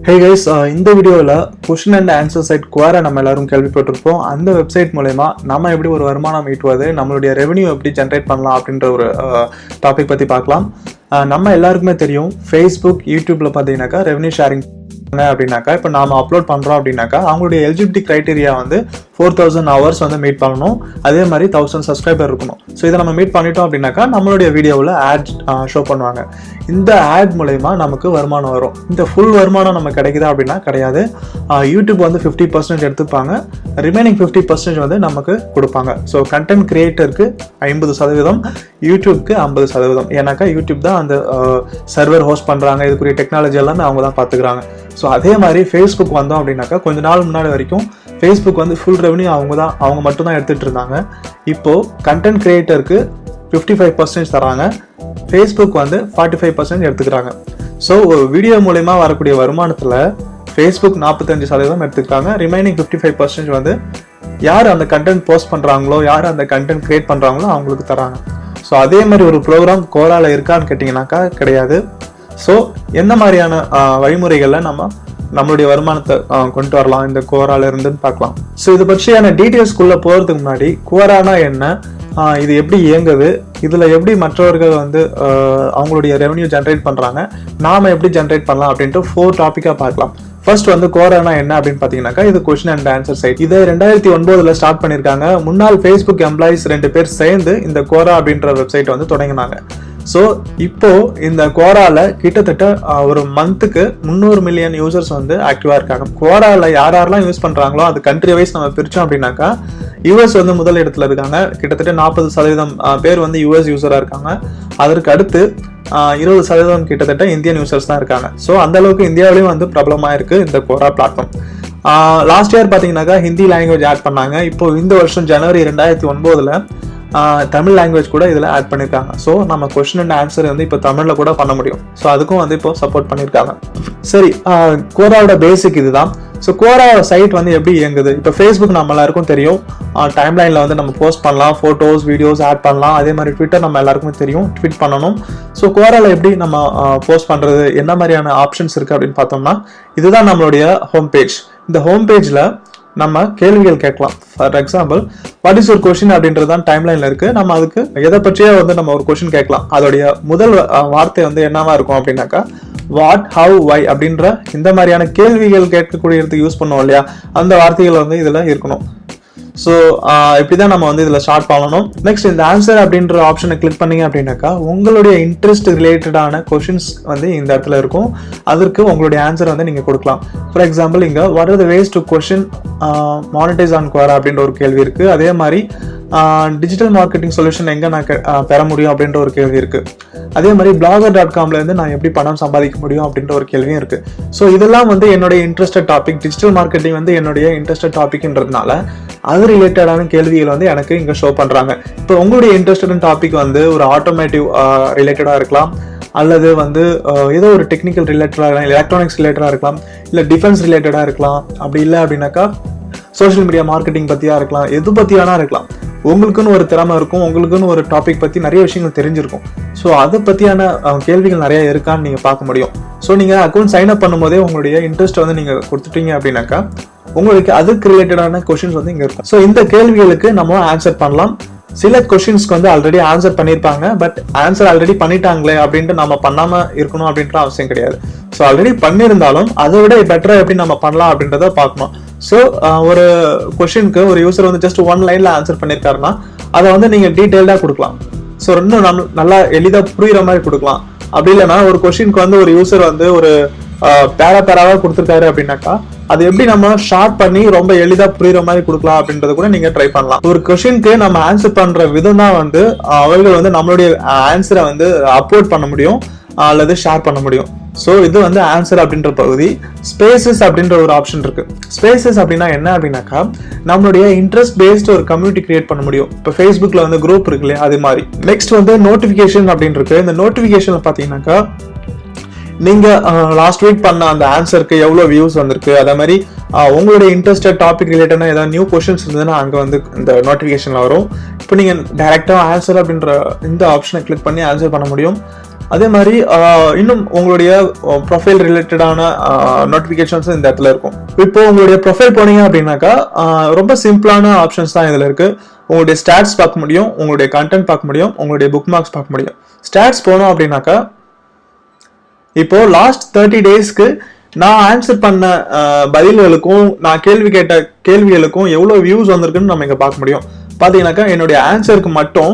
Hey guys, இந்த வீடியோவில் question and answer site Quora நம்ம எல்லாரும் கேள்விப்பட்டிருப்போம். அந்த வெப்சைட் மூலமா நம்ம எப்படி ஒரு வருமானம் ஈட்டுவது, நம்மளுடைய ரெவென்யூ எப்படி ஜென்ரேட் பண்ணலாம் அப்படின்ற ஒரு டாபிக் பற்றி பார்க்கலாம். நம்ம எல்லாருக்குமே தெரியும், ஃபேஸ்புக் யூடியூப்ல பார்த்தீங்கன்னாக்கா ரெவென்யூ ஷேரிங் அப்படின்னாக்கா இப்போ நாம அப்லோட் பண்ணுறோம் அப்படின்னாக்கா அவங்களுடைய எலிஜிபிலிட்டி க்ரைட்டீரியா வந்து 4000 hours வந்து மீட் பண்ணணும். அதே மாதிரி 1000 சப்ஸ்கிரைபர் இருக்கணும். ஸோ இதை நம்ம மீட் பண்ணிட்டோம் அப்படின்னாக்கா நம்மளுடைய வீடியோவில் ஆட் ஷோ பண்ணுவாங்க. இந்த ஆட் மூலயமா நமக்கு வருமானம் வரும். இந்த ஃபுல் வருமானம் நமக்கு கிடைக்குதா அப்படின்னா கிடையாது. யூடியூப் வந்து 50% எடுத்துப்பாங்க, ரிமைனிங் 50% வந்து நமக்கு கொடுப்பாங்க. ஸோ கண்டென்ட் கிரியேட்டருக்கு 50%, யூடியூப்க்கு 50%. ஏன்னாக்கா யூடியூப் தான் அந்த சர்வர் ஹோஸ்ட் பண்ணுறாங்க, இதுக்குரிய டெக்னாலஜி எல்லாமே அவங்க தான் பார்த்துக்கிறாங்க. ஸோ அதே மாதிரி ஃபேஸ்புக் வந்தோம் அப்படின்னாக்கா கொஞ்ச நாள் முன்னாடி வரைக்கும் ஃபேஸ்புக் வந்து ஃபுல் ரெவன்யூ அவங்க மட்டும் தான் எடுத்துகிட்டு இருந்தாங்க. இப்போது கண்டென்ட் கிரியேட்டருக்கு 55% தராங்க, ஃபேஸ்புக் வந்து 45% எடுத்துக்கிறாங்க. ஸோ ஒரு வீடியோ மூலயமா வரக்கூடிய வருமானத்தில் ஃபேஸ்புக் 45% எடுத்துக்கிறாங்க, ரிமைனிங் 55% வந்து யார் அந்த கண்டென்ட் போஸ்ட் பண்ணுறாங்களோ, யார் அந்த கண்டென்ட் கிரியேட் பண்ணுறாங்களோ அவங்களுக்கு தராங்க. ஸோ அதே மாதிரி ஒரு ப்ரோக்ராம் கோராவில் இருக்கான்னு கேட்டிங்கனாக்கா கிடையாது. ஸோ என்ன மாதிரியான வழிமுறைகளில் நம்மளுடைய வருமானத்தை கொண்டு வரலாம் இந்த கோரால இருந்துன்னு பார்க்கலாம். ஸோ இது பற்றியான டீட்டெயில்ஸ்குள்ளே போகிறதுக்கு முன்னாடி கோரானா என்ன, இது எப்படி இயங்குது, இதில் எப்படி மற்றவர்கள் வந்து அவங்களுடைய ரெவன்யூ ஜென்ரேட் பண்ணுறாங்க, நாம் எப்படி ஜென்ரேட் பண்ணலாம் அப்படின்ட்டு 4 டாப்பிக்காக பார்க்கலாம். ஃபர்ஸ்ட் வந்து கோரானா என்ன அப்படின்னு பார்த்தீங்கன்னாக்கா இது கொஸ்டின் அண்ட் ஆன்சர் சைட். இதை 2009 ஸ்டார்ட் பண்ணியிருக்காங்க. முன்னாள் ஃபேஸ்புக் எம்ப்ளாயிஸ் 2 பேர் சேர்ந்து இந்த கோரா அப்படின்ற வெப்சைட் வந்து தொடங்கினாங்க. ஸோ இப்போ இந்த கோரால கிட்டத்தட்ட ஒரு மந்த்துக்கு 300 மில்லியன் யூசர்ஸ் வந்து ஆக்டிவா இருக்காங்க. கோரால யாரெல்லாம் யூஸ் பண்றாங்களோ அது கண்ட்ரி வைஸ் நம்ம பிரிச்சோம் அப்படின்னாக்கா யூஎஸ் வந்து முதல் இடத்துல இருக்காங்க. கிட்டத்தட்ட 40% பேர் வந்து யூஎஸ் யூசரா இருக்காங்க. அதற்கு அடுத்து 20% கிட்டத்தட்ட இந்தியன் யூசர்ஸ் தான் இருக்காங்க. ஸோ அந்த அளவுக்கு இந்தியாவிலையும் வந்து பிரபலமாக இருக்கு இந்த கோரா பிளாட்ஃபார்ம். லாஸ்ட் இயர் பார்த்தீங்கன்னாக்கா ஹிந்தி லாங்குவேஜ் ஆட் பண்ணாங்க. இப்போ இந்த வருஷம் ஜனவரி 2009 தமிழ் லாங்குவேஜ் கூட இதில் ஆட் பண்ணியிருக்காங்க. ஸோ நம்ம கொஸ்டின் அண்ட் ஆன்சர் வந்து இப்போ தமிழில் கூட பண்ண முடியும். ஸோ அதுக்கும் வந்து இப்போ சப்போர்ட் பண்ணியிருக்காங்க. சரி, கோராவோட பேசிக் இதுதான். ஸோ கோரா சைட் வந்து எப்படி இயங்குது, இப்போ ஃபேஸ்புக் நம்ம எல்லாருக்கும் தெரியும், டைம்லைனில் வந்து நம்ம போஸ்ட் பண்ணலாம், ஃபோட்டோஸ் வீடியோஸ் ஆட் பண்ணலாம். அதே மாதிரி ட்விட்டர் நம்ம எல்லாருக்குமே தெரியும், ட்வீட் பண்ணணும். ஸோ கோராவில் எப்படி நம்ம போஸ்ட் பண்ணுறது, என்ன மாதிரியான ஆப்ஷன்ஸ் இருக்குது அப்படின்னு பார்த்தோம்னா இதுதான் நம்மளுடைய ஹோம் பேஜ். இந்த ஹோம் பேஜில் நம்ம கேள்விகள் கேட்கலாம். ஃபார் எக்ஸாம்பிள், வாட் இஸ் ஒரு கொஸ்டின் அப்படின்றது தான் டைம்லைன்ல இருக்கு. நம்ம அதுக்கு எதை பற்றியே வந்து நம்ம ஒரு கொஸ்டின் கேட்கலாம். அதோடைய முதல் வார்த்தை வந்து என்னவா இருக்கும் அப்படின்னாக்கா வாட், ஹவ், வை அப்படின்ற இந்த மாதிரியான கேள்விகள் கேட்கக்கூடியதுக்கு யூஸ் பண்ணுவோம் இல்லையா, அந்த வார்த்தைகள் வந்து இதுல இருக்கணும். ஸோ இப்படிதான் நம்ம வந்து இதில் ஸ்டார்ட் பண்ணணும். நெக்ஸ்ட் இந்த ஆன்சர் அப்படின்ற ஆப்ஷனை கிளிக் பண்ணீங்க அப்படின்னாக்கா உங்களுடைய இன்ட்ரெஸ்ட் ரிலேட்டடான கொஷின்ஸ் வந்து இந்த இடத்துல இருக்கும். அதற்கு உங்களுடைய ஆன்சர் வந்து நீங்கள் கொடுக்கலாம். ஃபார் எக்ஸாம்பிள், இங்கே what are the ways to question monetize on Quora அப்படின்ற ஒரு கேள்வி இருக்கு. அதே மாதிரி டிஜிட்டல் மார்க்கெட்டிங் சொல்யூஷன் எங்கே நான் பெற முடியும் அப்படின்ற ஒரு கேள்வி இருக்கு. அதே மாதிரி blogger.comல இருந்து நான் எப்படி பணம் சம்பாதிக்க முடியும் அப்படின்ற ஒரு கேள்வியும் இருக்கு. ஸோ இதெல்லாம் வந்து என்னுடைய இன்ட்ரெஸ்டட் டாபிக். டிஜிட்டல் மார்க்கெட்டிங் வந்து என்னுடைய இன்ட்ரெஸ்டட் டாபிக்ன்றதுனால அது ரிலேட்டடான கேள்விகள் வந்து எனக்கு இங்கே ஷோ பண்றாங்க. இப்போ உங்களுடைய இன்ட்ரெஸ்டட் டாபிக் வந்து ஒரு ஆட்டோமேட்டிவ் ரிலேட்டடா இருக்கலாம், அல்லது வந்து ஏதோ ஒரு டெக்னிக்கல் ரிலேட்டடா இருக்கலாம், எலக்ட்ரானிக்ஸ் ரிலேட்டடா இருக்கலாம், இல்லை டிஃபென்ஸ் ரிலேட்டடா இருக்கலாம். அப்படி இல்லை அப்படின்னாக்கா சோஷியல் மீடியா மார்க்கெட்டிங் பத்தியா இருக்கலாம், எது பத்தியானா இருக்கலாம். உங்களுக்குன்னு ஒரு திறமை இருக்கும், உங்களுக்குன்னு ஒரு டாபிக் பத்தி நிறைய விஷயங்கள் தெரிஞ்சிருக்கும். ஸோ அதை பத்தியான கேள்விகள் நிறைய இருக்கான்னு நீங்க பார்க்க முடியும். ஸோ நீங்க அக்கௌண்ட் சைன் அப் பண்ணும்போதே உங்களுடைய இன்ட்ரெஸ்ட் வந்து நீங்க கொடுத்துட்டீங்க அப்படின்னாக்கா உங்களுக்கு அதுக்கு ரிலேட்டடான கொஸ்டின்ஸ் வந்து இங்க இருக்கும். ஸோ இந்த கேள்விகளுக்கு நம்ம ஆன்சர் பண்ணலாம். சில கொஸ்டின்ஸ்க்கு வந்து ஆல்ரெடி ஆன்சர் பண்ணியிருப்பாங்க, பட் ஆன்சர் ஆல்ரெடி பண்ணிட்டாங்களே அப்படின்ட்டு நம்ம பண்ணாம இருக்கணும் அப்படின்ற அவசியம் கிடையாது. ஸோ ஆல்ரெடி பண்ணியிருந்தாலும் அதை விட பெட்டரா எப்படி நம்ம பண்ணலாம் அப்படின்றத பார்க்கணும். ஸோ ஒரு கொஸ்டினுக்கு ஒரு யூசர் வந்து ஜஸ்ட் 1 லைன்ல ஆன்சர் பண்ணியிருக்காருன்னா அதை வந்து நீங்க டீட்டெயில்டா கொடுக்கலாம். ஸோ இன்னும் நல்லா எளிதாக புரியுற மாதிரி கொடுக்கலாம். அப்படி இல்லைன்னா ஒரு கொஸ்டினுக்கு வந்து ஒரு யூசர் வந்து ஒரு பேராவா கொடுத்துருக்காரு அப்படின்னாக்கா அது எப்படி நம்ம ஷார்ட் பண்ணி ரொம்ப எளிதா புரியுற மாதிரி கொடுக்கலாம் அப்படின்றத கூட நீங்க ட்ரை பண்ணலாம். ஒரு கொஸ்டினுக்கு நம்ம ஆன்சர் பண்ற விதம் தான் வந்து அவர்கள் வந்து நம்மளுடைய ஆன்சரை வந்து அப்லோட் பண்ண முடியும் அல்லது ஷேர் பண்ண முடியும். ஸோ இது வந்து ஆன்சர் அப்படின்ற பகுதி. ஸ்பேசஸ் அப்படின்ற ஒரு ஆப்ஷன் இருக்கு. ஸ்பேசஸ் அப்படின்னா என்ன அப்படின்னாக்கா நம்மளுடைய இன்ட்ரெஸ்ட் பேஸ்ட் ஒரு கம்யூனிட்டி கிரியேட் பண்ண முடியும். இப்போ ஃபேஸ்புக்ல வந்து குரூப் இருக்கு இல்லையா, அது மாதிரி. நெக்ஸ்ட் வந்து நோட்டிபிகேஷன் அப்படின்னு இருக்கு. இந்த நோட்டிபிகேஷன்ல பாத்தீங்கன்னாக்கா நீங்க லாஸ்ட் வீக் பண்ண அந்த ஆன்சருக்கு எவ்வளவு வியூஸ் வந்திருக்கு, அதே மாதிரி உங்களுடைய இன்ட்ரெஸ்டட் டாபிக் ரிலேட்டடா ஏதாவது நியூ கொஸ்டின்ஸ் இருந்ததுன்னா அங்கே வந்து இந்த நோட்டிஃபிகேஷன்ல வரும். இப்போ நீங்கள் டைரக்டா ஆன்சர் அப்படின்ற இந்த ஆப்ஷனை கிளிக் பண்ணி ஆன்சர் பண்ண முடியும். அதே மாதிரி இன்னும் உங்களுடைய ப்ரொஃபைல் ரிலேட்டடான நோட்டிஃபிகேஷன்ஸ் இந்த இடத்துல இருக்கும். இப்போ உங்களுடைய ப்ரொஃபைல் போனீங்க அப்படின்னாக்கா ரொம்ப சிம்பிளான ஆப்ஷன்ஸ் தான் இதில் இருக்கு. உங்களுடைய ஸ்டாட்ஸ் பார்க்க முடியும், உங்களுடைய கண்டென்ட் பார்க்க முடியும், உங்களுடைய புக் மார்க்ஸ் பார்க்க முடியும். ஸ்டாட்ஸ் போனோம் அப்படின்னாக்கா இப்போ லாஸ்ட் 30 டேஸ்க்கு நான் ஆன்சர் பண்ண பதில்களுக்கும் நான் கேள்வி கேட்ட கேள்விகளுக்கும் எவ்வளோ வியூஸ் வந்திருக்குன்னு நம்ம இங்கே பார்க்க முடியும். பார்த்தீங்கன்னாக்கா என்னுடைய ஆன்சருக்கு மட்டும்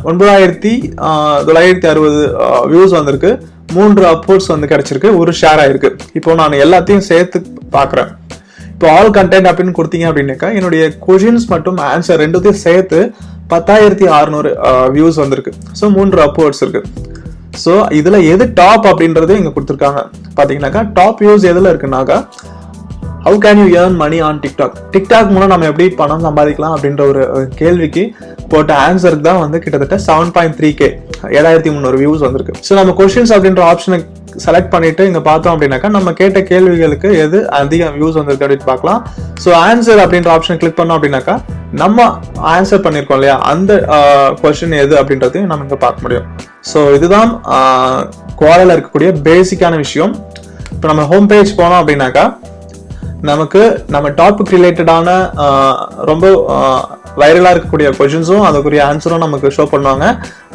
9960 வியூஸ் வந்திருக்கு, 3 அப்வோர்ட்ஸ் வந்து கிடைச்சிருக்கு, 1 ஷேர் ஆயிருக்கு. இப்போ நான் எல்லாத்தையும் சேர்த்து பார்க்குறேன். இப்போ ஆல் கண்டென்ட் அப்படின்னு கொடுத்தீங்க அப்படின்னாக்கா என்னுடைய கொஷின்ஸ் மற்றும் ஆன்சர் ரெண்டுத்தையும் சேர்த்து 10,600 வியூஸ் வந்திருக்கு. ஸோ 3 அப்வோர்ட்ஸ் இருக்கு. ஸோ இதில் எது டாப் அப்படின்றது இங்கே கொடுத்துருக்காங்க. பார்த்தீங்கன்னாக்கா டாப் வியூஸ் எதில் இருக்குன்னாக்கா how can you earn money on TikTok, TikTok மூலம் நம்ம எப்படி பணம் சம்பாதிக்கலாம் அப்படின்ற ஒரு கேள்விக்கு போட்ட ஆன்சருக்கு தான் வந்து கிட்டத்தட்ட 7.3K 7,300 வியூஸ் வந்திருக்கு. ஸோ நம்ம கொஸ்டின்ஸ் அப்படின்ற ஆப்ஷனை செலக்ட் பண்ணிட்டு இங்க பார்த்தோம் அப்படின்னாக்கா நம்ம கேட்ட கேள்விகளுக்கு எது அதிக வியூஸ் வந்திருக்கு அப்படின்னு பார்க்கலாம். ஸோ ஆன்சர் அப்படின்ற ஆப்ஷன் கிளிக் பண்ணோம் அப்படின்னாக்கா நம்ம ஆன்சர் பண்ணியிருக்கோம் இல்லையா அந்த கொஸ்டின் எது அப்படின்றதையும் நம்ம இங்க பார்க்க முடியும். ஸோ இதுதான் குவாரால இருக்கக்கூடிய பேசிக்கான விஷயம். இப்போ நம்ம ஹோம் பேஜ் போனோம் அப்படின்னாக்கா நமக்கு நம்ம டாபிக் ரிலேட்டடான ரொம்ப வைரலா இருக்கக்கூடிய கொஸ்டின்ஸும் அதுக்குரிய ஆன்சரும் நமக்கு ஷோ பண்ணுவாங்க.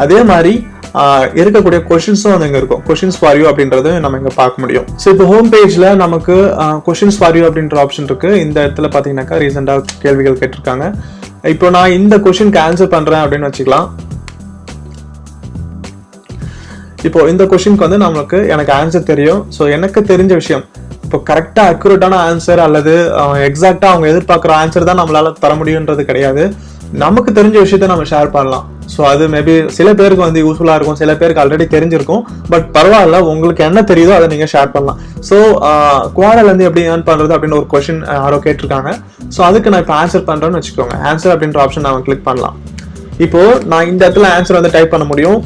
அதே மாதிரி இருக்கக்கூடிய கொஸ்டின்ஸும் வந்து இங்க இருக்கும். கொஸ்டின்ஸ் ஃபார் யூ அப்படின்றது நம்ம இங்க பார்க்க முடியும். ஸோ இப்போ ஹோம் பேஜ்ல நமக்கு கொஸ்டின்ஸ் ஃபார் யூ அப்படின்ற ஆப்ஷன் இருக்கு. இந்த இடத்துல பாத்தீங்கன்னாக்கா ரீசெண்டா கேள்விகள் கேட்டிருக்காங்க. இப்போ நான் இந்த கொஸ்டினுக்கு ஆன்சர் பண்றேன் அப்படின்னு வச்சுக்கலாம். இப்போ இந்த கொஸ்டினுக்கு வந்து எனக்கு ஆன்சர் தெரியும். ஸோ எனக்கு தெரிஞ்ச விஷயம் இப்போ கரெக்டா அக்யூரேட்டான ஆன்சர் அல்லது எக்ஸாக்டா அவங்க எதிர்பார்க்குற ஆன்சர் தான் நம்மளால தர முடியுன்றது கிடையாது. நமக்கு தெரிஞ்ச விஷயத்த நம்ம ஷேர் பண்ணலாம். ஸோ அது மேபி சில பேருக்கு வந்து யூஸ்ஃபுல்லா இருக்கும், சில பேருக்கு ஆல்ரெடி தெரிஞ்சிருக்கும். பட் பரவாயில்ல, உங்களுக்கு என்ன தெரியுதோ அதை நீங்க ஷேர் பண்ணலாம். ஸோ குவாரால இருந்து எப்படி ஏர்ன் பண்றது அப்படின்னு ஒரு கொஸ்டின் யாரோ கேட்டிருக்காங்க. ஸோ அதுக்கு நான் இப்போ ஆன்சர் பண்றேன்னு வச்சுக்கோங்க. ஆன்சர் அப்படின்ற ஆப்ஷன் நான் கிளிக் பண்ணலாம். இப்போ நான் இந்த இடத்துல ஆன்சர் வந்து டைப் பண்ண முடியும்.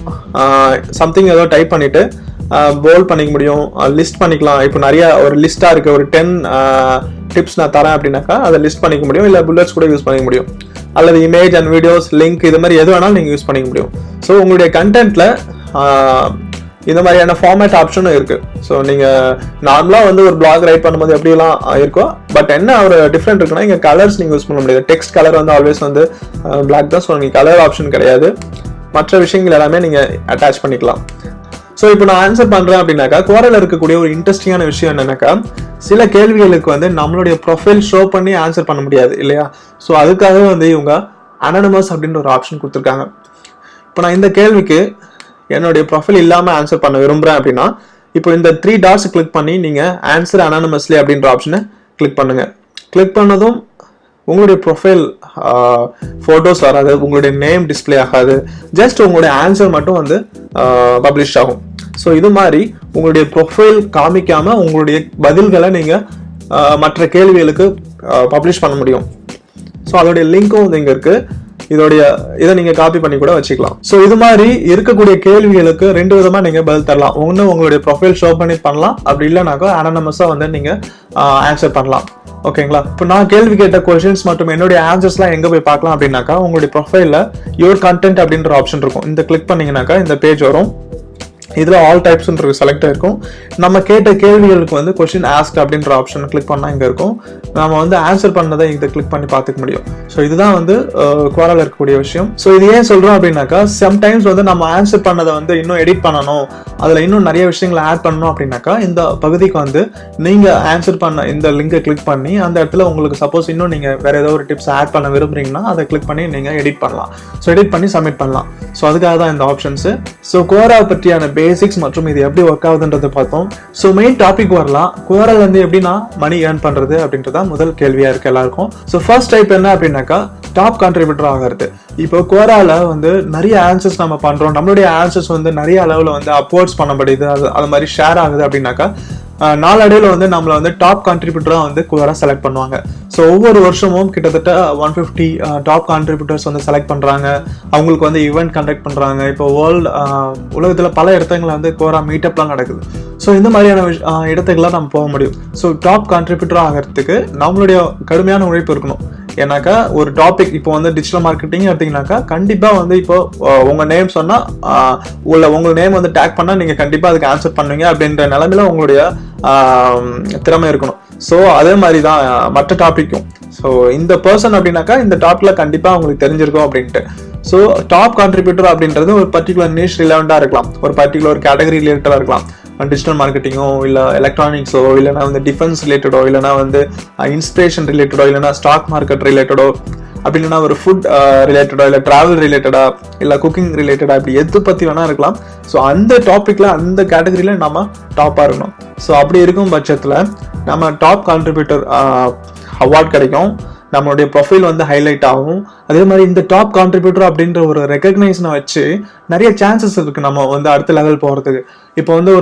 சம்திங் ஏதோ டைப் பண்ணிட்டு போல்ட் பண்ணிக்க முடியும், லிஸ்ட் பண்ணிக்கலாம். இப்போ நிறைய ஒரு லிஸ்டா இருக்கு, ஒரு 10 டிப்ஸ் நான் தரேன் அப்படின்னாக்கா அதை லிஸ்ட் பண்ணிக்க முடியும். இல்லை புல்லட்ஸ் கூட யூஸ் பண்ணிக்க முடியும், அல்லது இமேஜ் அண்ட் வீடியோஸ் லிங்க் இது மாதிரி எது வேணாலும் நீங்கள் யூஸ் பண்ணிக்க முடியும். ஸோ உங்களுடைய கண்டென்ட்ல இந்த மாதிரியான ஃபார்மேட் ஆப்ஷனும் இருக்கு. ஸோ நீங்கள் நார்மலாக வந்து ஒரு பிளாக் ரைட் பண்ணும்போது எப்படிலாம் இருக்கும், பட் என்ன ஒரு டிஃப்ரெண்ட் இருக்குன்னா இங்கே கலர்ஸ் நீங்கள் யூஸ் பண்ண முடியாது. டெக்ஸ்ட் கலர் வந்து ஆல்வேஸ் வந்து பிளாக் தான். ஸோ நீங்கள் கலர் ஆப்ஷன் கிடையாது. மற்ற விஷயங்கள் எல்லாமே நீங்கள் அட்டாச் பண்ணிக்கலாம். ஸோ இப்போ நான் ஆன்சர் பண்றேன் அப்படின்னாக்கா குவாரால இருக்கக்கூடிய ஒரு இன்ட்ரெஸ்டிங்கான விஷயம் என்னன்னாக்கா சில கேள்விகளுக்கு வந்து நம்மளுடைய ப்ரொஃபைல் ஷோ பண்ணி ஆன்சர் பண்ண முடியாது இல்லையா. ஸோ அதுக்காக வந்து இவங்க அனானிமஸ் அப்படின்ற ஒரு ஆப்ஷன் கொடுத்துருக்காங்க. இப்போ நான் இந்த கேள்விக்கு என்னுடைய ப்ரொஃபைல் இல்லாமல் ஆன்சர் பண்ண விரும்புகிறேன் அப்படின்னா இப்போ இந்த 3 டாட்ஸ் கிளிக் பண்ணி நீங்கள் ஆன்சர் அனானிமஸ்லி அப்படின்ற ஆப்ஷனை கிளிக் பண்ணுங்க. கிளிக் பண்ணதும் உங்களுடைய ப்ரொஃபைல் ஃபோட்டோஸ் வராது, உங்களுடைய நேம் டிஸ்பிளே ஆகாது, ஜஸ்ட் உங்களுடைய ஆன்சர் மட்டும் வந்து பப்ளிஷ் ஆகும். ஸோ இது மாதிரி உங்களுடைய ப்ரொஃபைல் காமிக்காம உங்களுடைய பதில்களை நீங்கள் மற்ற கேள்விகளுக்கு பப்ளிஷ் பண்ண முடியும். ஸோ அதோடைய லிங்க்கும் வந்து இங்கே இருக்கு. இதை நீங்க காப்பி பண்ணி கூட வச்சுக்கலாம். ஸோ இது மாதிரி இருக்கக்கூடிய கேள்விகளுக்கு 2 விதமா நீங்க பதில் தரலாம். ஒன்று உங்களுடைய ப்ரொஃபைல் ஷோ பண்ணி பண்ணலாம், அப்படி இல்லைனாக்கா அனானமஸா வந்து நீங்க ஆன்சர் பண்ணலாம். ஓகேங்களா. இப்போ நான் கேள்வி கேட்ட கொஸ்டின்ஸ் மற்றும் என்னுடைய ஆன்சர்ஸ்லாம் எங்க போய் பார்க்கலாம் அப்படின்னாக்கா உங்களுடைய ப்ரொஃபைல்ல யுவர் கண்டென்ட் அப்படின்ற ஆப்ஷன் இருக்கும். இந்த கிளிக் பண்ணீங்கன்னாக்கா இந்த பேஜ் வரும். இதுல ஆல் டைப்ஸ் செலக்ட் ஆயிருக்கும். நம்ம கேட்ட கேள்விகளுக்கு வந்து கொஸ்டின் ஆஸ்க் அப்படின்ற ஆப்ஷன் கிளிக் பண்ணா இங்க இருக்கும். நம்ம வந்து ஆன்சர் பண்ணதை இதை கிளிக் பண்ணி பார்த்துக்க முடியும். ஸோ இதுதான் வந்து குவாரால இருக்கக்கூடிய விஷயம். ஸோ இது ஏன் சொல்றோம் அப்படின்னாக்கா சம்டைம்ஸ் வந்து நம்ம ஆன்சர் பண்ணதை வந்து இன்னும் எடிட் பண்ணணும், அதுல இன்னும் நிறைய விஷயங்களை ஆட் பண்ணணும் அப்படின்னாக்கா இந்த பகுதிக்கு வந்து நீங்க ஆன்சர் பண்ண இந்த லிங்கை கிளிக் பண்ணி அந்த இடத்துல உங்களுக்கு சப்போஸ் இன்னும் நீங்க வேற ஏதோ ஒரு டிப்ஸ் ஆட் பண்ண விரும்புறீங்கன்னா அதை கிளிக் பண்ணி நீங்க எடிட் பண்ணலாம். ஸோ எடிட் பண்ணி சப்மிட் பண்ணலாம். ஸோ அதுக்காக தான் இந்த ஆப்ஷன்ஸ். ஸோ குவாரா பற்றியான பேசிக்ஸ் மற்றும் இது எப்படி ஒர்க் ஆகுதுன்றதை பார்த்தோம். ஸோ மெயின் டாபிக் வரலாம். குவாரால இருந்து எப்படின்னா மணி ஏர்ன் பண்றது அப்படின்றத முதல் கேள்வியா இருக்கு எல்லாருக்கும். ஸோ ஃபர்ஸ்ட் டைப் என்ன அப்படின்னாக்கா டாப் கான்ட்ரிபியூட்டர் ஆகிறது. இப்போ குவாரால வந்து நிறைய ஆன்சர்ஸ் நம்ம பண்றோம், நம்மளுடைய ஆன்சர்ஸ் வந்து நிறைய அளவுல வந்து அப்வோர்ட்ஸ் பண்ணப்படுது, அது மாதிரி ஷேர் ஆகுது அப்படின்னாக்கா நாளடைவில் வந்து நம்மளை வந்து டாப் கான்ட்ரிபியூட்டரா வந்து குவாரா செலக்ட் பண்ணுவாங்க. ஸோ ஒவ்வொரு வருஷமும் கிட்டத்தட்ட 150 டாப் கான்ட்ரிபியூட்டர்ஸ் வந்து செலக்ட் பண்றாங்க. அவங்களுக்கு வந்து ஈவெண்ட் கண்டக்ட் பண்றாங்க. இப்போ உலகத்துல பல இடத்துல வந்து குவாரா மீட்டப்லாம் நடக்குது. ஸோ இந்த மாதிரியான இடத்துக்குலாம் நம்ம போக முடியும். ஸோ டாப் கான்ட்ரிபியூட்டர் ஆகிறதுக்கு நம்மளுடைய கடுமையான உழைப்பு இருக்கணும். ஏன்னாக்கா ஒரு டாபிக் இப்போ வந்து டிஜிட்டல் மார்க்கெட்டிங் எடுத்தீங்கன்னாக்கா கண்டிப்பாக வந்து இப்போ உங்கள் நேம் சொன்னால் உங்கள் நேம் வந்து டேக் பண்ணால் நீங்கள் கண்டிப்பாக அதுக்கு ஆன்சர் பண்ணுவீங்க அப்படின்ற நிலைமையில உங்களுடைய திறமை இருக்கணும். ஸோ அதே மாதிரி தான் மற்ற டாப்பிக்கும். ஸோ இந்த பர்சன் அப்படின்னாக்கா இந்த டாப்ல கண்டிப்பாக உங்களுக்கு தெரிஞ்சிருக்கும் அப்படின்ட்டு. ஸோ டாப் கான்ட்ரிபியூட்டர் அப்படின்றது ஒரு பர்டிகுலர் நிஷ் ரிலவெண்டாக இருக்கலாம், ஒரு பர்டிகுலர் கேட்டகரி ரிலேட்டடாக இருக்கலாம். டிஜிட்டல் மார்க்கெட்டிங்கோ இல்லை எலக்ட்ரானிக்ஸோ இல்லைனா வந்து டிஃபென்ஸ் ரிலேட்டடோ இல்லைனா வந்து இன்ஸ்பிரேஷன் ரிலேட்டடோ இல்லைனா ஸ்டாக் மார்க்கெட் ரிலேட்டடோ அப்படி இல்லைனா ஒரு ஃபுட் ரிலேட்டடோ இல்லை ட்ராவல் ரிலேட்டடா இல்லை குக்கிங் ரிலேட்டடா இப்படி எது பற்றி வேணா இருக்கலாம். ஸோ அந்த டாப்பிக்கில் அந்த கேட்டகரியில் நம்ம டாப்பாக இருக்கணும். ஸோ அப்படி இருக்கும் பட்சத்தில் நம்ம டாப் கான்ட்ரிபியூட்டர் அவார்ட் கிடைக்கும், நம்மளுடைய ப்ரொஃபைல் வந்து ஹைலைட் ஆகும். அதே மாதிரி இந்த டாப் கான்ட்ரிபியூட்டர் அப்படின்ற ஒரு ரெகக்னைஸ்னை வச்சு நிறைய சான்சஸ் இருக்கு நம்ம வந்து அடுத்த லெவல் போகிறதுக்கு. இப்போ வந்து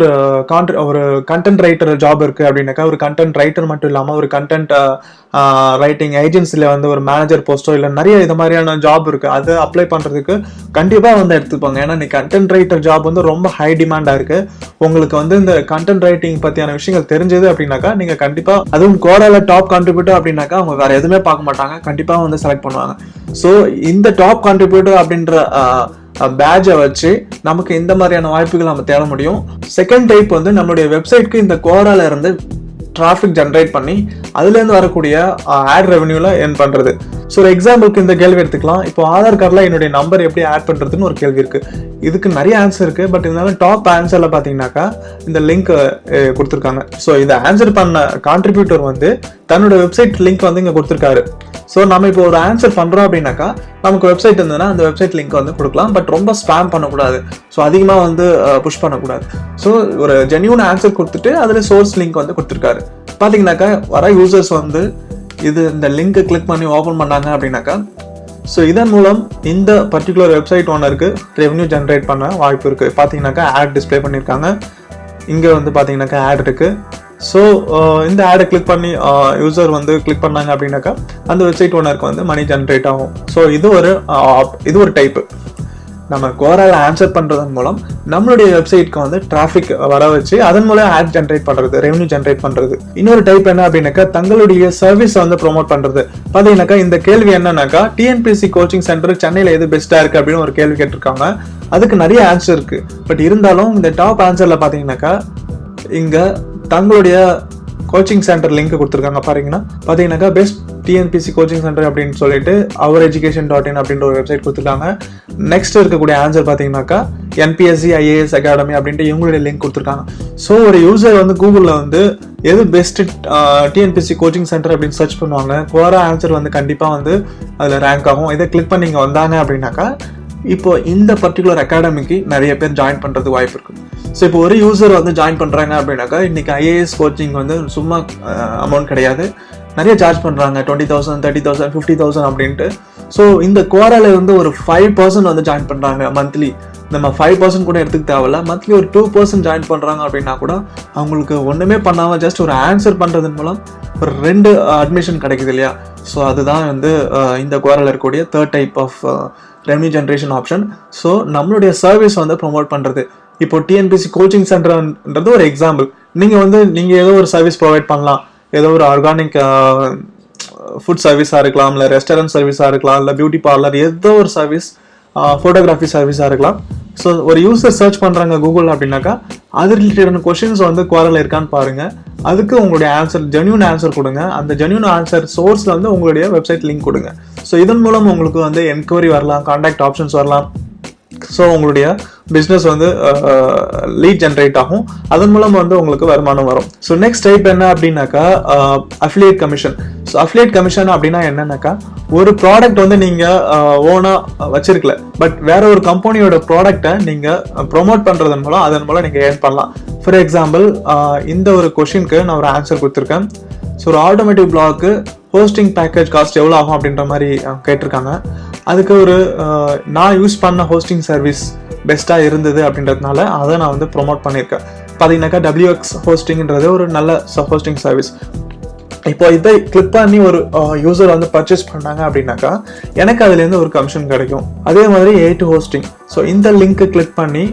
ஒரு கண்டென்ட் ரைட்டர் ஜாப் இருக்கு அப்படின்னாக்கா ஒரு கண்டென்ட் ரைட்டர் மட்டும் இல்லாமல் ஒரு கண்டென்ட் ரைட்டிங் ஏஜென்சியில் வந்து ஒரு மேனேஜர் போஸ்டோ இல்லை நிறைய இது மாதிரியான ஜாப் இருக்கு. அது அப்ளை பண்ணுறதுக்கு கண்டிப்பாக வந்து எடுத்துப்பாங்க. ஏன்னா நீ கண்டென்ட் ரைட்டர் ஜாப் வந்து ரொம்ப ஹை டிமாண்டாக இருக்கு. உங்களுக்கு வந்து இந்த கண்டென்ட் ரைட்டிங் பற்றியான விஷயங்கள் தெரிஞ்சது அப்படின்னாக்கா நீங்கள் கண்டிப்பாக, அதுவும் கோரால டாப் கான்ட்ரிபியூட்டர் அப்படின்னாக்கா அவங்க வேற எதுவுமே பார்க்க மாட்டாங்க, கண்டிப்பாக வந்து செலக்ட் பண்ணுவாங்க. ஸோ இந்த டாப் கான்ட்ரிபியூட்டர் அப்படின்ற பேட்சை வச்சு நமக்கு இந்த மாதிரியான வாய்ப்புகள் நம்ம தேட முடியும். செகண்ட் டைப் வந்து நம்மளுடைய வெப்சைட்க்கு இந்த கோரால இருந்து டிராஃபிக் ஜென்ரேட் பண்ணி அதுலேருந்து வரக்கூடிய ஆட் ரெவன்யூல ஏர்ன் பண்றது. ஸோ ஒரு எக்ஸாம்பிளுக்கு இந்த கேள்வி எடுத்துக்கலாம். இப்போ ஆதார் கார்டில் என்னுடைய நம்பர் எப்படி ஆட் பண்றதுன்னு ஒரு கேள்வி இருக்கு. இதுக்கு நிறைய ஆன்சர் இருக்கு, பட் இருந்தாலும் டாப் ஆன்சர்ல பாத்தீங்கன்னாக்கா இந்த லிங்க் கொடுத்துருக்காங்க. ஸோ இதை ஆன்சர் பண்ண கான்ட்ரிபியூட்டர் வந்து தன்னோட வெப்சைட் லிங்க் வந்து இங்க கொடுத்துருக்காரு. ஸோ நம்ம இப்போ ஒரு ஆன்சர் பண்றோம் அப்படின்னாக்கா நமக்கு வெப்சைட் இருந்ததுன்னா அந்த வெப்சைட் லிங்க் வந்து கொடுக்கலாம், பட் ரொம்ப ஸ்பேம் பண்ணக்கூடாது. ஸோ அதிகமாக வந்து புஷ் பண்ணக்கூடாது. ஸோ ஒரு ஜென்யூன் ஆன்சர் கொடுத்துட்டு அதில் சோர்ஸ் லிங்க் வந்து கொடுத்துருக்காரு. பார்த்தீங்கன்னாக்கா வர யூசர்ஸ் வந்து இந்த லிங்கை கிளிக் பண்ணி ஓப்பன் பண்ணாங்க அப்படின்னாக்கா ஸோ இதன் மூலம் இந்த பர்டிகுலர் வெப்சைட் ஓனருக்கு ரெவன்யூ ஜென்ரேட் பண்ண வாய்ப்பு இருக்கு. பார்த்தீங்கன்னாக்கா ஆட் டிஸ்பிளே பண்ணியிருக்காங்க, இங்கே வந்து பார்த்தீங்கன்னாக்கா ஆட் இருக்கு. ஸோ இந்த ஆடை கிளிக் பண்ணி யூசர் வந்து கிளிக் பண்ணாங்க அப்படின்னாக்கா அந்த வெப்சைட் ஓனருக்கு வந்து மணி ஜென்ரேட் ஆகும். ஸோ இது ஒரு டைப்பு. நம்ம கோரால ஆன்சர் பண்றதன் மூலம் நம்மளுடைய வெப்சைட்க்கு வந்து டிராஃபிக் வர வச்சு அதன் மூலம் ஆட் ஜென்ரேட் பண்றது, ரெவன்யூ ஜென்ரேட் பண்றது. இன்னொரு டைப் என்ன அப்படின்னாக்கா தங்களுடைய சர்வீஸ் வந்து ப்ரொமோட் பண்றது. பாத்தீங்கன்னாக்கா இந்த கேள்வி என்னன்னாக்கா டிஎன்பிஎஸ்சி கோச்சிங் சென்டர் சென்னையில எது பெஸ்டா இருக்கு அப்படின்னு ஒரு கேள்வி கேட்டிருக்காங்க. அதுக்கு நிறைய ஆன்சர் இருக்கு, பட் இருந்தாலும் இந்த டாப் ஆன்சர்ல பாத்தீங்கன்னாக்கா இங்க தங்களுடைய கோச்சிங் சென்டர் லிங்க் கொடுத்துருக்காங்க. பாத்தீங்கன்னாக்கா பெஸ்ட் டிஎன்பிஎஸ்சி கோச்சிங் சென்டர் அப்படின்னு சொல்லிட்டு oureducation.in அப்படின்ற ஒரு வெப்சைட் கொடுத்துருக்காங்க. நெக்ஸ்ட் இருக்கக்கூடிய ஆன்சர் பாத்தீங்கன்னாக்கா என்பிஎஸ்சி ஐஏஎஸ் அகாடமி அப்படின்ட்டு இவங்களுடைய லிங்க் கொடுத்துருக்காங்க. ஸோ ஒரு யூசர் வந்து கூகுளில் வந்து எது பெஸ்ட் டிஎன்பிஎஸ்சி கோச்சிங் சென்டர் அப்படின்னு சர்ச் பண்ணுவாங்க. குவாரா ஆன்சர் வந்து கண்டிப்பாக வந்து அதில் ரேங்க் ஆகும். இதை கிளிக் பண்ணி இங்கே வந்தாங்க அப்படின்னாக்கா இப்போ இந்த பர்டிகுலர் அகாடமிக்கு நிறைய பேர் ஜாயின் பண்றது வாய்ப்பு இருக்கு. ஸோ இப்போ ஒரு யூசர் வந்து ஜாயின் பண்றாங்க அப்படின்னாக்கா இன்னைக்கு ஐஏஎஸ் கோச்சிங் வந்து சும்மா அமௌண்ட் கிடையாது, நிறைய சார்ஜ் பண்றாங்க. 20,000 30,000 50,000 அப்படின்ட்டு. ஸோ இந்த குவாரால வந்து ஒரு 5% வந்து ஜாயின் பண்றாங்க மந்த்லி. நம்ம 5% கூட எடுத்துக்க தேவையில்ல, மந்த்லி ஒரு 2% ஜாயின் பண்றாங்க அப்படின்னா கூட அவங்களுக்கு ஒண்ணுமே பண்ணாம ஜஸ்ட் ஒரு ஆன்சர் பண்றதன் மூலம் ஒரு 2 அட்மிஷன் கிடைக்குது இல்லையா. ஸோ அதுதான் வந்து இந்த குவாரால இருக்கக்கூடிய third type of revenue generation option. So நம்மளுடைய சர்வீஸ் வந்து ப்ரொமோட் பண்றது. இப்போ டிஎன்பிஎஸ்சி கோச்சிங் சென்டர்ன்றது ஒரு எக்ஸாம்பிள். நீங்க ஏதோ ஒரு சர்வீஸ் ப்ரொவைட் பண்ணலாம். ஏதோ ஒரு ஆர்கானிக் ஃபுட் சர்வீஸாக இருக்கலாம், இல்லை ரெஸ்டாரண்ட் சர்வீஸாக இருக்கலாம், இல்லை பியூட்டி பார்லர், ஏதோ ஒரு சர்வீஸ், ஃபோட்டோகிராஃபி சர்வீஸாக இருக்கலாம். ஸோ ஒரு யூசர் சர்ச் பண்ணுறாங்க கூகுள் அப்படின்னாக்கா அது ரிலேட்டடான கொஷின்ஸ் வந்து குவாரல் இருக்கான்னு பாருங்க. அதுக்கு உங்களுடைய ஆன்சர் ஜென்யூன் ஆன்சர் கொடுங்க. அந்த ஜென்யூன் ஆன்சர் சோர்ஸ்ல வந்து உங்களுடைய வெப்சைட் லிங்க் கொடுங்க. ஸோ இதன் மூலம் உங்களுக்கு வந்து என்கொயரி வரலாம், கான்டாக்ட் ஆப்ஷன்ஸ் வரலாம். ஸோ உங்களுடைய பிஸ்னஸ் வந்து லீட் ஜென்ரேட் ஆகும், அதன் மூலம் வந்து உங்களுக்கு வருமானம் வரும். ஸோ நெக்ஸ்ட் டைப் என்ன அப்படின்னாக்கா affiliate commission. So affiliate commission அப்படின்னா என்னன்னாக்கா ஒரு ப்ராடக்ட் வந்து நீங்க ஓனா வச்சிருக்கல, பட் வேற ஒரு கம்பெனியோட ப்ராடக்டை நீங்க ப்ரொமோட் பண்றதன் மூலம் அதன் மூலம் நீங்க ஏர்ன் பண்ணலாம். ஃபார் எக்ஸாம்பிள் இந்த ஒரு கொஸ்டினுக்கு நான் ஒரு ஆன்சர் கொடுத்துருக்கேன். ஸோ ஒரு automatic blog hosting package cost எவ்வளோ ஆகும் அப்படின்ற மாதிரி கேட்டிருக்காங்க. அதுக்கு ஒரு நான் யூஸ் பண்ண ஹோஸ்டிங் சர்வீஸ் பெஸ்ட்டாக இருந்தது அப்படின்றதுனால அதை நான் வந்து ப்ரொமோட் பண்ணியிருக்கேன். பார்த்தீங்கன்னாக்கா WX ஹோஸ்டிங்கிறது ஒரு நல்ல ஹோஸ்டிங் சர்வீஸ். இப்போ இதை கிளிக் பண்ணி ஒரு யூசர் வந்து பர்ச்சேஸ் பண்ணாங்க அப்படின்னாக்கா எனக்கு அதுலேருந்து ஒரு கமிஷன் கிடைக்கும். அதே மாதிரி A2 ஹோஸ்டிங். ஸோ இந்த லிங்க்கை கிளிக் பண்ணி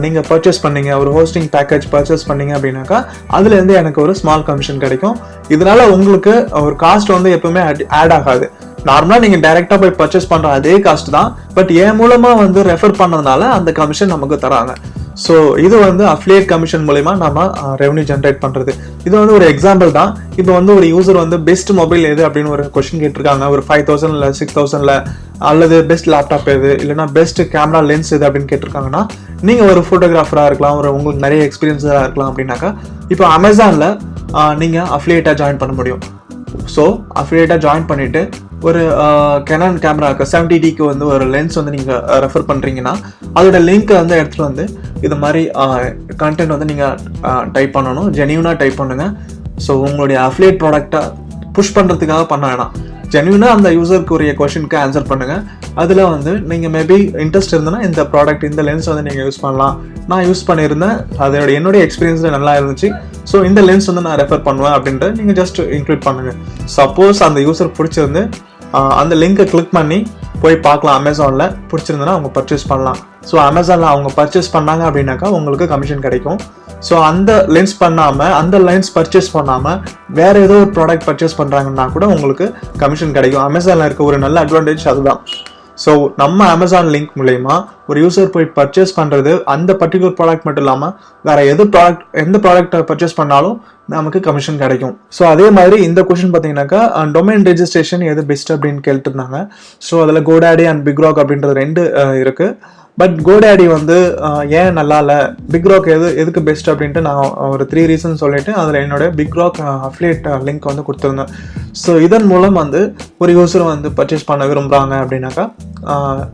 நீங்கள் பர்ச்சேஸ் பண்ணீங்க, ஒரு ஹோஸ்டிங் பேக்கேஜ் பர்ச்சேஸ் பண்ணீங்க அப்படின்னாக்கா அதுலேருந்து எனக்கு ஒரு ஸ்மால் கமிஷன் கிடைக்கும். இதனால உங்களுக்கு ஒரு காஸ்ட் வந்து எப்பவுமே ஆட் ஆகாது. நார்மலா நீங்க டைரக்டா போய் பர்ச்சேஸ் பண்ற அதே காஸ்ட் தான், பட் என் மூலமா வந்து ரெஃபர் பண்ணதுனால அந்த கமிஷன் நமக்கு தராங்க. ஸோ இது வந்து அஃபிலியேட் கமிஷன் மூலமா நம்ம ரெவன்யூ ஜென்ரேட் பண்றது. இது வந்து ஒரு எக்ஸாம்பிள் தான். இப்போ வந்து ஒரு யூசர் வந்து பெஸ்ட் மொபைல் எது அப்படின்னு ஒரு கொஸ்டின் கேட்டிருக்காங்க, ஒரு 5000 6000 அல்லது பெஸ்ட் லேப்டாப் எது, இல்லைன்னா பெஸ்ட் கேமரா லென்ஸ் எது அப்படின்னு கேட்டிருக்காங்கன்னா, நீங்க ஒரு போட்டோகிராஃபரா இருக்கலாம், ஒரு உங்களுக்கு நிறைய எக்ஸ்பீரியன்ஸா இருக்கலாம் அப்படின்னாக்கா இப்போ அமேசான்ல நீங்க அஃபிலியேட்டா ஜாயின் பண்ண முடியும். ஸோ அஃபிலியேட்டா ஜாயின் பண்ணிட்டு ஒரு கெனான் கேமராக்கு 70Dக்கு வந்து ஒரு லென்ஸ் வந்து நீங்கள் ரெஃபர் பண்ணுறீங்கன்னா அதோட லிங்க்கை வந்து எடுத்துகிட்டு வந்து இது மாதிரி கண்டென்ட் வந்து நீங்கள் டைப் பண்ணணும், ஜென்யூனாக டைப் பண்ணுங்கள். ஸோ உங்களுடைய அஃபிலியேட் ப்ராடக்டை புஷ் பண்ணுறதுக்காக பண்ண வேணாம், ஜென்யூனாக அந்த யூசருக்கு உரிய கொஷனுக்கு ஆன்சர் பண்ணுங்கள். அதில் வந்து நீங்கள் மேபி இன்ட்ரெஸ்ட் இருந்ததுன்னா இந்த ப்ராடக்ட் இந்த லென்ஸ் வந்து நீங்கள் யூஸ் பண்ணலாம், நான் யூஸ் பண்ணியிருந்தேன், அதோட என்னுடைய எக்ஸ்பீரியன்ஸில் நல்லா இருந்துச்சு, ஸோ இந்த லென்ஸ் வந்து நான் ரெஃபர் பண்ணுவேன் அப்படின்ற நீங்கள் ஜஸ்ட் இன்க்ளூட் பண்ணுங்கள். சப்போஸ் அந்த யூசர் பிடிச்சிருந்து அந்த லிங்கை கிளிக் பண்ணி போய் பார்க்கலாம், அமேசானில் பிடிச்சிருந்ததுன்னா அவங்க பர்ச்சேஸ் பண்ணலாம். ஸோ அமேசானில் அவங்க பர்ச்சேஸ் பண்ணாங்க அப்படின்னாக்கா உங்களுக்கு கமிஷன் கிடைக்கும். ஸோ அந்த லென்ஸ் பண்ணாமல், அந்த லென்ஸ் பர்ச்சேஸ் பண்ணாமல் வேறு ஏதோ ஒரு ப்ராடக்ட் பர்ச்சேஸ் பண்ணுறாங்கன்னா கூட உங்களுக்கு கமிஷன் கிடைக்கும். அமேசானில் இருக்க ஒரு நல்ல அட்வான்டேஜ் அதுதான். ஸோ நம்ம அமேசான் லிங்க் மூலயமா ஒரு யூசர் போய் பர்ச்சேஸ் பண்ணுறது அந்த பர்டிகுலர் ப்ராடக்ட் மட்டும் இல்லாமல் வேற எந்த ப்ராடக்ட் பர்ச்சேஸ் பண்ணாலும் நமக்கு கமிஷன் கிடைக்கும். ஸோ அதே மாதிரி இந்த கொஸ்டின் பார்த்தீங்கன்னாக்கா டொமைன் ரெஜிஸ்ட்ரேஷன் எது பெஸ்ட் அப்படின்னு கேட்டுருந்தாங்க. ஸோ அதில் கோடாடி அண்ட் பிக்ராக் அப்படின்றது 2 இருக்கு. பட் கோடாடி வந்து ஏன் நல்லா இல்லை, பிக்ராக் எதுக்கு பெஸ்ட் அப்படின்ட்டு நான் ஒரு 3 ரீசன் சொல்லிட்டு அதில் என்னோட பிக்ராக் அஃபிலியேட் லிங்க் வந்து கொடுத்துருந்தேன். ஸோ இதன் மூலம் வந்து ஒரு யூசர் வந்து பர்ச்சேஸ் பண்ண விரும்புகிறாங்க அப்படின்னாக்கா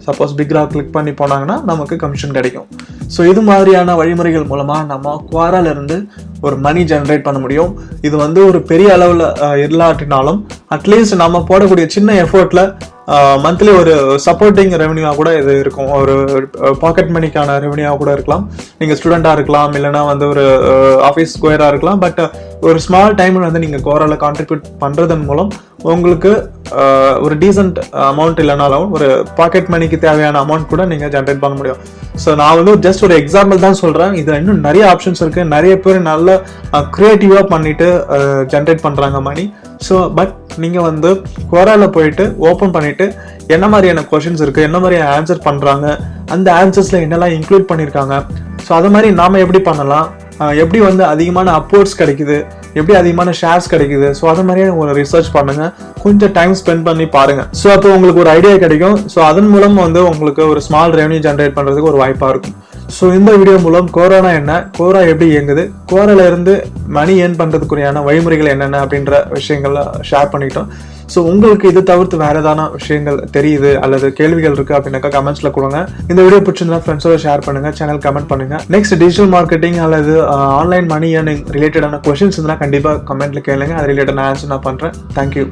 சப்போஸ் பிக்ராக் கிளிக் பண்ணி போனாங்கன்னா நமக்கு கமிஷன் கிடைக்கும். ஸோ இது மாதிரியான வழிமுறைகள் மூலமாக நம்ம குவாராலேருந்து ஒரு மணி ஜென்ரேட் பண்ண முடியும். இது வந்து ஒரு பெரிய அளவில் இல்லாட்டினாலும் அட்லீஸ்ட் நம்ம போடக்கூடிய சின்ன எஃபர்ட்ல மந்த்லி ஒரு சப்போர்ட்டிங் ரெவன்யூவாக கூட இது இருக்கும், ஒரு பாக்கெட் மணிக்கான ரெவன்யூவாக கூட இருக்கலாம். நீங்கள் ஸ்டூடெண்ட்டாக இருக்கலாம், இல்லைனா வந்து ஒரு ஆஃபீஸ் ஸ்கொயராக இருக்கலாம். பட் ஒரு ஸ்மால் டைமில் வந்து நீங்கள் கோராவில் கான்ட்ரிபியூட் பண்ணுறதன் மூலம் உங்களுக்கு ஒரு டீசென்ட் அமௌண்ட் இல்லைனாலும் ஒரு பாக்கெட் மணிக்கு தேவையான அமௌண்ட் கூட நீங்கள் ஜென்ரேட் பண்ண முடியும். ஸோ நான் வந்து ஜஸ்ட் ஒரு எக்ஸாம்பிள் தான் சொல்கிறேன். இதில் இன்னும் நிறைய ஆப்ஷன்ஸ் இருக்குது, நிறைய பேர் நல்ல க்ரியேட்டிவாக பண்ணிட்டு ஜென்ரேட் பண்ணுறாங்க மணி. ஸோ பட் நீங்கள் வந்து குவாராவில் போயிட்டு ஓப்பன் பண்ணிவிட்டு என்ன மாதிரியான கொஷின்ஸ் இருக்குது, என்ன மாதிரியான ஆன்சர் பண்ணுறாங்க, அந்த ஆன்சர்ஸில் என்னெல்லாம் இன்க்ளூட் பண்ணியிருக்காங்க, ஸோ அது மாதிரி நாம் எப்படி பண்ணலாம், எப்படி வந்து அதிகமான அப்வோர்ட்ஸ் கிடைக்குது, எப்படி அதிகமான ஷேர்ஸ் கிடைக்குது, ஸோ அது மாதிரியான ஒரு ரிசர்ச் பண்ணுங்க, கொஞ்சம் டைம் ஸ்பெண்ட் பண்ணி பாருங்க. ஸோ அப்போ உங்களுக்கு ஒரு ஐடியா கிடைக்கும். ஸோ அதன் மூலம் வந்து உங்களுக்கு ஒரு ஸ்மால் ரெவன்யூ ஜென்ரேட் பண்ணுறதுக்கு ஒரு வாய்ப்பாக இருக்கும். ஸோ இந்த வீடியோ மூலம் கோரானா என்ன, கோரா எப்படி இயங்குது, கோரால இருந்து மணி ஏர்ன் பண்ணுறதுக்குரியான வழிமுறைகள் என்னென்ன அப்படின்ற விஷயங்களை ஷேர் பண்ணிட்டோம். ஸோ உங்களுக்கு இது தவிர்த்து வேற ஏதான விஷயங்கள் தெரியுது அல்லது கேள்விகள் இருக்கு அப்படின்னாக்கா கமெண்ட்ஸ்ல கொடுங்க. இந்த வீடியோ பிடிச்சிருந்தா ஃப்ரெண்ட்ஸோட ஷேர் பண்ணுங்க, சேனல் கமெண்ட் பண்ணுங்க. நெக்ஸ்ட் டிஜிட்டல் மார்க்கெட்டிங் அல்லது ஆன்லைன் மணி ஏர்னிங் ரிலேட்டடான கொஸ்டின்ஸ் இருந்தால் கண்டிப்பாக கமெண்ட்ல கேளுங்க, அது ரிலேட்டட் நான் ஆன்சர் நான் பண்றேன். தேங்க்யூ.